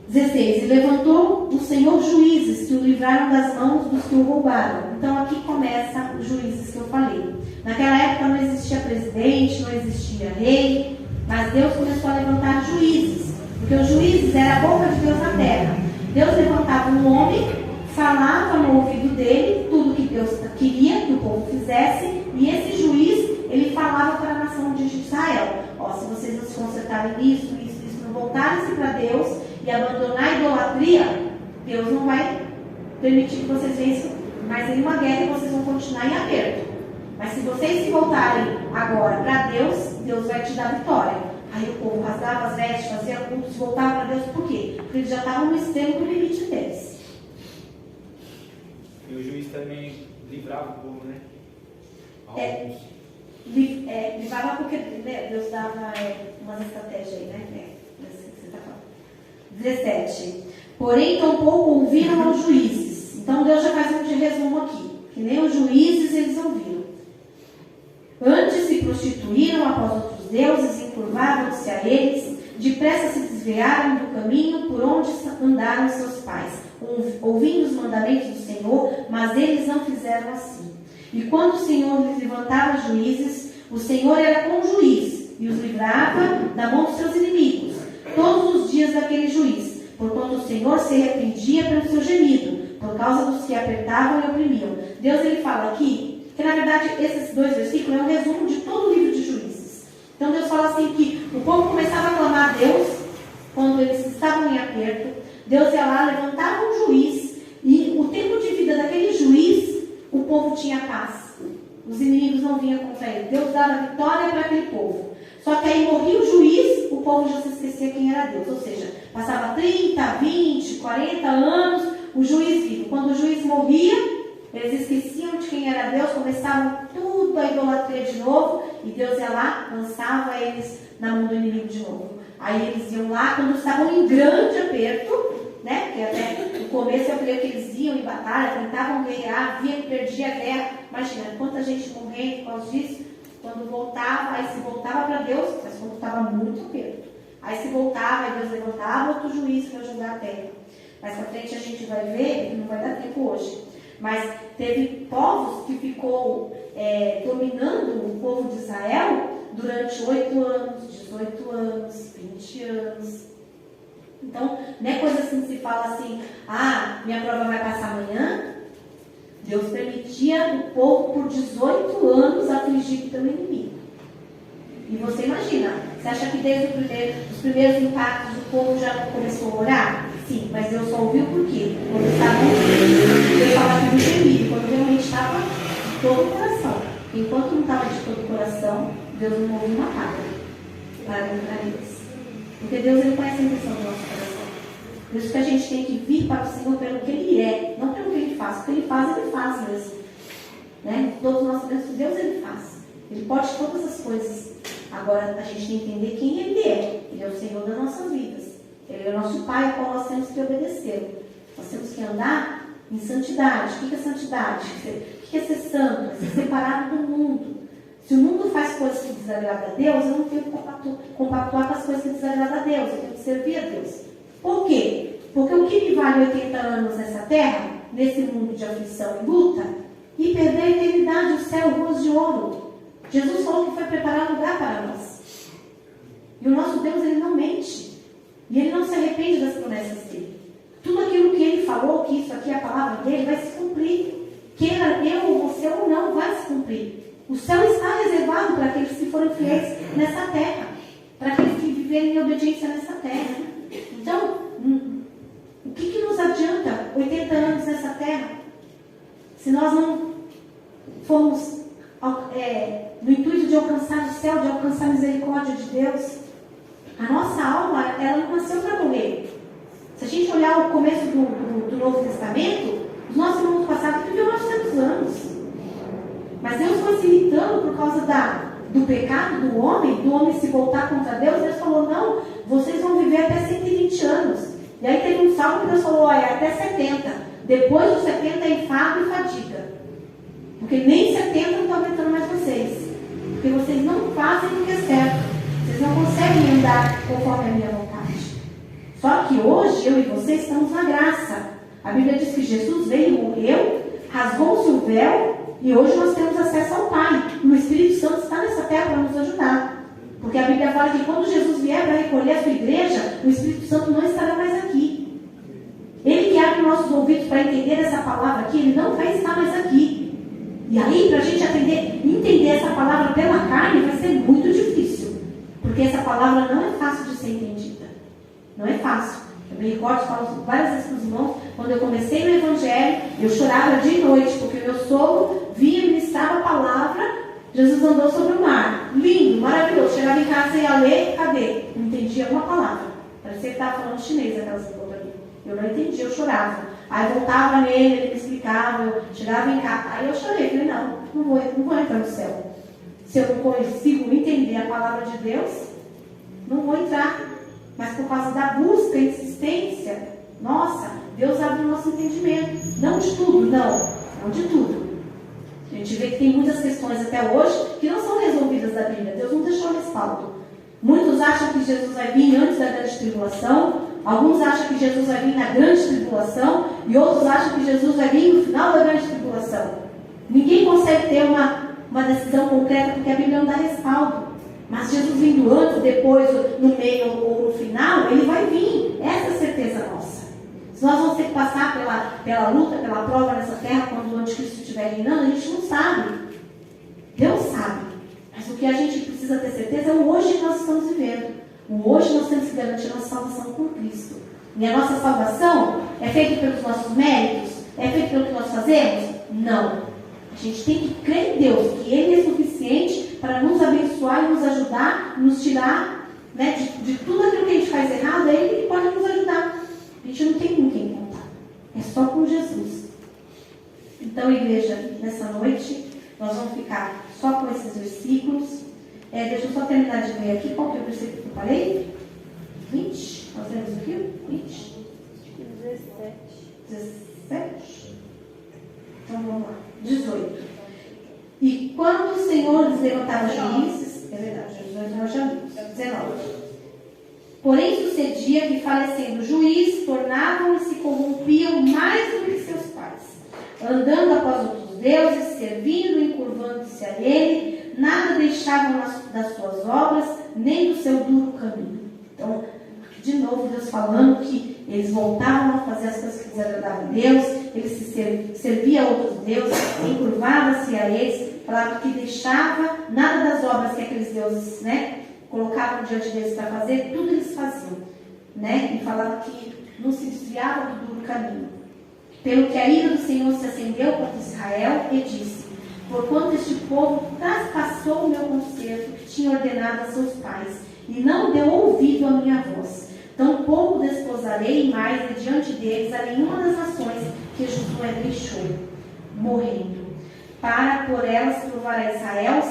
A: 16. E levantou o Senhor juízes que o livraram das mãos dos que o roubaram. Então aqui começa os juízes que eu falei. Naquela época não existia presidente, não existia rei, mas Deus começou a levantar juízes, porque os juízes eram a boca de Deus na terra. Deus levantava um homem, falava no ouvido dele tudo que Deus queria que o povo fizesse, e esse juiz, ele falava para a nação de Israel: ó, se vocês não se consertarem nisso, não voltarem-se para Deus e abandonar a idolatria, Deus não vai permitir que vocês vençam mais nenhuma guerra, e vocês vão continuar em aperto. Mas se vocês se voltarem agora para Deus, Deus vai te dar vitória. Aí o povo rasgava as vestes, fazia culto, se voltava para Deus. Por quê? Porque eles já estavam no extremo do limite deles.
B: E o juiz também livrava o povo, né?
A: Livrava porque Deus dava umas estratégias aí, né? Que você tá falando. 17. Porém, tampouco ouviram aos juízes. Então Deus já faz um de resumo aqui. Que nem os juízes eles ouviram. Antes se prostituíram após outros deuses, encurvavam-se a eles, depressa se desviaram do caminho por onde andaram seus pais, ouvindo os mandamentos do Senhor, mas eles não fizeram assim. E quando o Senhor lhes levantava juízes, o Senhor era com o juiz, e os livrava da mão dos seus inimigos, todos os dias daquele juiz, porquanto o Senhor se arrependia pelo seu gemido, por causa dos que apertavam e oprimiam. Deus, ele fala aqui, que na verdade esses 2 versículos é um resumo de todo o livro de Juízes. Então Deus fala assim que o povo começava a clamar a Deus, quando eles estavam em aperto, Deus ia lá, levantava um juiz, e o tempo de vida daquele juiz, o povo tinha paz. Os inimigos não vinham contra ele. Deus dava vitória para aquele povo. Só que aí morria o juiz, o povo já se esquecia quem era Deus. Ou seja, passava 30, 20, 40 anos, o juiz vivo. Quando o juiz morria, eles esqueciam de quem era Deus, começavam tudo a idolatria de novo, e Deus ia lá, lançava eles na mão do inimigo de novo. Aí eles iam lá, quando estavam em grande aperto, né? Porque até no começo eu creio que eles iam em batalha, tentavam guerrear, viam que perdia a guerra. Imagina, quanta gente morrendo por causa disso. Quando voltava, aí se voltava para Deus, mas quando estava muito aperto. Aí se voltava, aí Deus levantava outro juiz para julgar a terra. Mais para frente a gente vai ver, não vai dar tempo hoje. Mas teve povos que ficou dominando o povo de Israel durante 8 anos, 18 anos, 20 anos. Então, não é coisa assim que se fala assim, minha prova vai passar amanhã. Deus permitia o povo por 18 anos afligir pelo inimigo. E você imagina, você acha que desde os primeiros impactos o povo já começou a orar? Sim, mas Deus só ouviu por quê? Quando Deus estava aqui no gemido, quando realmente estava de todo o coração. Enquanto não estava de todo o coração, Deus não ouviu uma palavra para livrar eles. Porque Deus, ele conhece a intenção do nosso coração. Por isso que a gente tem que vir para o Senhor pelo que Ele é, não pelo que Ele faz. O que Ele faz mesmo. Né? Todos nós sabemos que Deus, Ele faz. Ele pode todas as coisas. Agora, a gente tem que entender quem Ele é. Ele é o Senhor das nossas vidas. Ele é o nosso Pai, ao qual nós temos que obedecer. Nós temos que andar em santidade. O que é santidade? O que é ser santo? É ser separado do mundo. Se o mundo faz coisas que desagradam a Deus, eu não tenho que compactuar com as coisas que desagradam a Deus. Eu tenho que servir a Deus. Por quê? Porque o que me vale 80 anos nessa terra, nesse mundo de aflição e luta, e perder a eternidade, o céu, ruas de ouro? Jesus falou que foi preparar lugar para nós. E o nosso Deus, ele não mente. E ele não se arrepende das promessas dele. Tudo aquilo que ele falou, que isso aqui é a palavra dele, vai se cumprir. Queira eu ou você ou não, vai se cumprir. O céu está reservado para aqueles que forem fiéis nessa terra. Para aqueles que viverem em obediência nessa terra. Então, o que nos adianta 80 anos nessa terra? Se nós não formos no intuito de alcançar o céu, de alcançar a misericórdia de Deus. A nossa alma, ela não nasceu para morrer. Se a gente olhar o começo do Novo Testamento, os nossos irmãos passados viviam 900 anos. Mas Deus foi se irritando por causa do pecado do homem se voltar contra Deus. Deus falou, não, vocês vão viver até 120 anos. E aí teve um salmo que Deus falou, olha, até 70. Depois dos 70 é enfado e fadiga. Porque nem 70 não está aguentando mais vocês. Porque vocês não fazem o que é certo. Vocês não conseguem andar conforme a minha vontade. Só que hoje, eu e vocês estamos na graça. A Bíblia diz que Jesus veio, morreu, rasgou-se o véu, e hoje nós temos acesso ao Pai. E o Espírito Santo está nessa terra para nos ajudar. Porque a Bíblia fala que quando Jesus vier para recolher a sua igreja, o Espírito Santo não estará mais aqui. Ele que abre nossos ouvidos para entender essa palavra aqui, ele não vai estar mais aqui. E aí, para a gente entender essa palavra pela carne, vai ser muito difícil. Porque essa palavra não é fácil de ser entendida. Não é fácil. Eu me recordo, falo várias vezes para os irmãos, quando eu comecei no Evangelho, eu chorava de noite, porque meu sogro vinha e ministrava a palavra. Jesus andou sobre o mar. Lindo, maravilhoso. Chegava em casa e ia ler, cadê? Não entendia uma palavra. Parecia que estava falando chinês aquelas coisas ali. Eu não entendia, eu chorava. Aí voltava nele, ele me explicava, eu chegava em casa. Aí eu chorei, falei, não vou entrar no céu. Se eu não consigo entender a palavra de Deus, não vou entrar. Mas por causa da busca e insistência, nossa, Deus abre o nosso entendimento. Não de tudo, não de tudo. A gente vê que tem muitas questões até hoje que não são resolvidas da Bíblia. Deus não deixou respaldo. Muitos acham que Jesus vai vir antes da grande tribulação. Alguns acham que Jesus vai vir na grande tribulação. E outros acham que Jesus vai vir no final da grande tribulação. Ninguém consegue ter uma decisão concreta porque a Bíblia não dá respaldo. Mas Jesus vindo antes, depois, no meio ou no final, ele vai vir. Essa é a certeza nossa. Se nós vamos ter que passar pela luta, pela prova nessa terra, quando o anticristo estiver reinando, a gente não sabe. Deus sabe. Mas o que a gente precisa ter certeza é o hoje que nós estamos vivendo. O hoje nós temos que garantir a nossa salvação com Cristo. E a nossa salvação é feita pelos nossos méritos? É feita pelo que nós fazemos? Não. A gente tem que crer em Deus, que Ele é suficiente para nos abençoar e nos ajudar, nos tirar, né, de tudo aquilo que a gente faz errado. Ele pode nos ajudar. A gente não tem com quem contar. É só com Jesus. Então, igreja, nessa noite, nós vamos ficar só com esses versículos. Deixa eu só terminar de ler aqui. Qual que é o versículo que eu falei? 20? Nós lemos aqui? 20? 17? Então, vamos lá. 18. E quando o Senhor lhes levantava juízes, é verdade, 18 nós já vimos, 19. Porém sucedia que, falecendo o juiz, tornavam e se corrompiam mais do que seus pais, andando após outros deuses, servindo e encurvando-se a ele, nada deixavam das suas obras, nem do seu duro caminho. Então, de novo, Deus falando que eles voltavam a fazer as coisas que desagradavam a Deus, eles se serviam a outros deuses, encurvava-se a eles, falava que deixava nada das obras que aqueles deuses, né, colocavam diante deles para fazer, tudo eles faziam, né, e falava que não se desviava do duro caminho. Pelo que a ira do Senhor se acendeu contra Israel e disse: porquanto este povo traspassou o meu conserto que tinha ordenado a seus pais, e não deu ouvido à minha voz, tampouco desposarei mais diante deles a nenhuma das nações que Josué deixou, morrendo, para por elas provar a Israel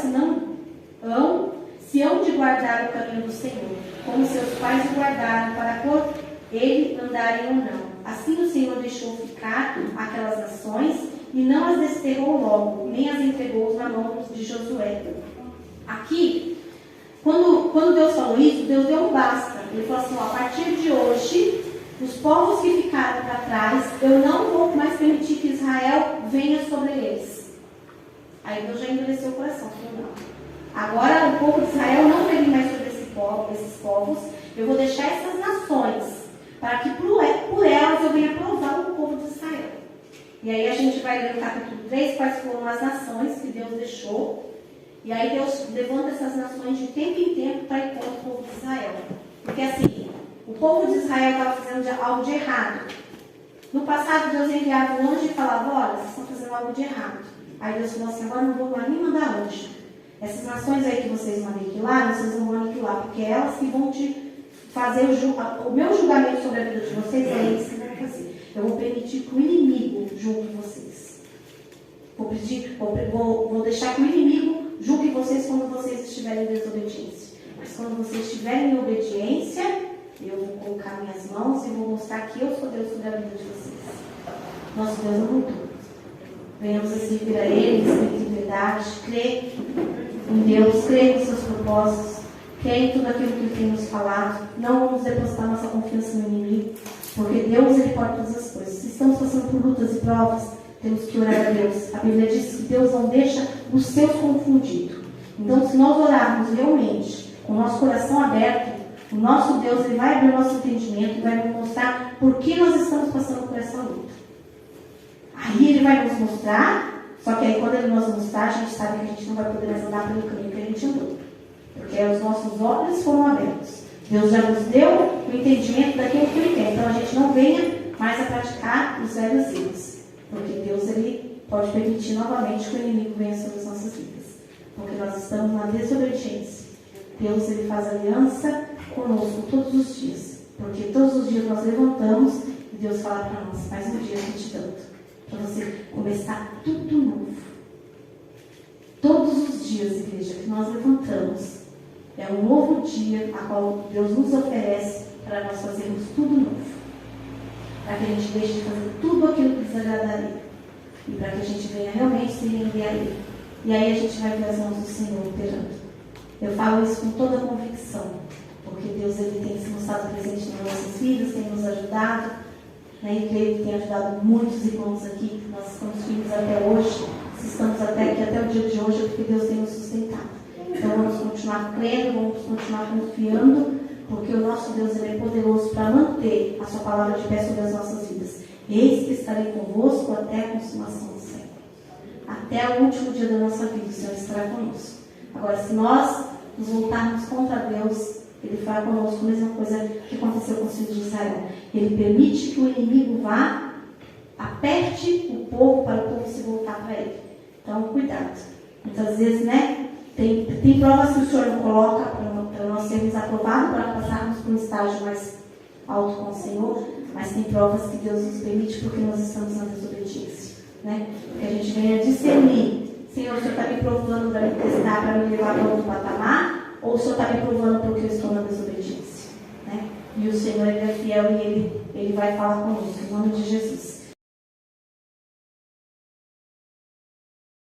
A: se hão de guardar o caminho do Senhor, como seus pais o guardaram, para por ele andarem ou não. Assim o Senhor deixou ficar aquelas nações e não as desterrou logo, nem as entregou na mão de Josué. Aqui, quando Deus falou isso, Deus deu um basta. Ele falou assim: a partir de hoje, os povos que ficaram para trás, eu não vou mais permitir que Israel venha sobre eles. Aí Deus já endureceu o coração. Falou: não. Agora o povo de Israel não vai vir mais sobre esses povos. Eu vou deixar essas nações, para que por elas eu venha provar o povo de Israel. E aí a gente vai ler no capítulo 3 quais foram as nações que Deus deixou. E aí Deus levanta essas nações de tempo em tempo para ir contra o povo de Israel. Porque assim, o povo de Israel estava fazendo algo de errado. No passado Deus enviava um anjo e falava: olha, vocês estão fazendo algo de errado. Aí Deus falou assim: agora não vou mais nem mandar anjo. Essas nações aí que vocês vão aniquilar, vocês não vão aniquilar, porque é elas que vão te fazer o meu julgamento sobre a vida de vocês, é isso que eu vou fazer. Eu vou permitir que o inimigo julgue vocês. Vou deixar que o inimigo julgue vocês quando vocês estiverem em desobediência. Mas quando vocês estiverem em obediência, eu vou colocar minhas mãos e vou mostrar que eu sou Deus sobre a vida de vocês. Nosso Deus é muito. Venhamos a servir a Ele, em espírito e verdade, crer em Deus, crer nos seus propósitos, crer em tudo aquilo que Ele tem nos falado. Não vamos depositar nossa confiança no inimigo, porque Deus, Ele pode todas as coisas. Se estamos passando por lutas e provas, temos que orar a Deus. A Bíblia diz que Deus não deixa os seus confundidos. Então, se nós orarmos realmente, com o nosso coração aberto, o nosso Deus, Ele vai abrir o nosso entendimento e vai nos mostrar por que nós estamos passando por essa luta. Aí Ele vai nos mostrar, só que aí quando Ele nos mostrar, a gente sabe que a gente não vai poder mais andar pelo caminho que a gente andou. Porque os nossos olhos foram abertos. Deus já nos deu o entendimento daquilo que Ele quer. Então a gente não venha mais a praticar os velhos erros. Porque Deus, Ele pode permitir novamente que o inimigo venha sobre as nossas vidas. Porque nós estamos na desobediência. Deus, Ele faz aliança conosco todos os dias. Porque todos os dias nós levantamos e Deus fala para nós, mais um dia eu te dando. Para você começar tudo novo. Todos os dias, igreja, que nós levantamos, é um novo dia a qual Deus nos oferece para nós fazermos tudo novo. Para que a gente deixe de fazer tudo aquilo que desagrada a Ele. E para que a gente venha realmente se render a Ele. E aí a gente vai ver as mãos do Senhor operando. Eu falo isso com toda a convicção. Porque Deus, Ele tem se mostrado presente nas nossas vidas, tem nos ajudado. E Ele tem ajudado muitos irmãos aqui. Nós estamos firmes até hoje. Se estamos até aqui, até o dia de hoje, é porque Deus tem nos sustentado. Então vamos continuar crendo, vamos continuar confiando, porque o nosso Deus, Ele é poderoso para manter a sua palavra de pé sobre as nossas vidas. Eis que estarei convosco até a consumação do século. Até o último dia da nossa vida, o Senhor estará conosco. Agora, se nós nos voltarmos contra Deus, Ele fará conosco a mesma coisa que aconteceu com os filhos de Israel. Ele permite que o inimigo vá, aperte o povo para o povo se voltar para Ele. Então, cuidado. Muitas vezes, tem provas que o Senhor não coloca para nós sermos aprovados, para passarmos por um estágio mais alto com o Senhor, mas tem provas que Deus nos permite porque nós estamos na desobediência. Que a gente venha discernir. Senhor, o Senhor está me provando para me testar, para me levar para outro patamar, ou o Senhor está me provando porque eu estou na desobediência. E o Senhor, Ele é fiel e Ele vai falar conosco, em nome de Jesus.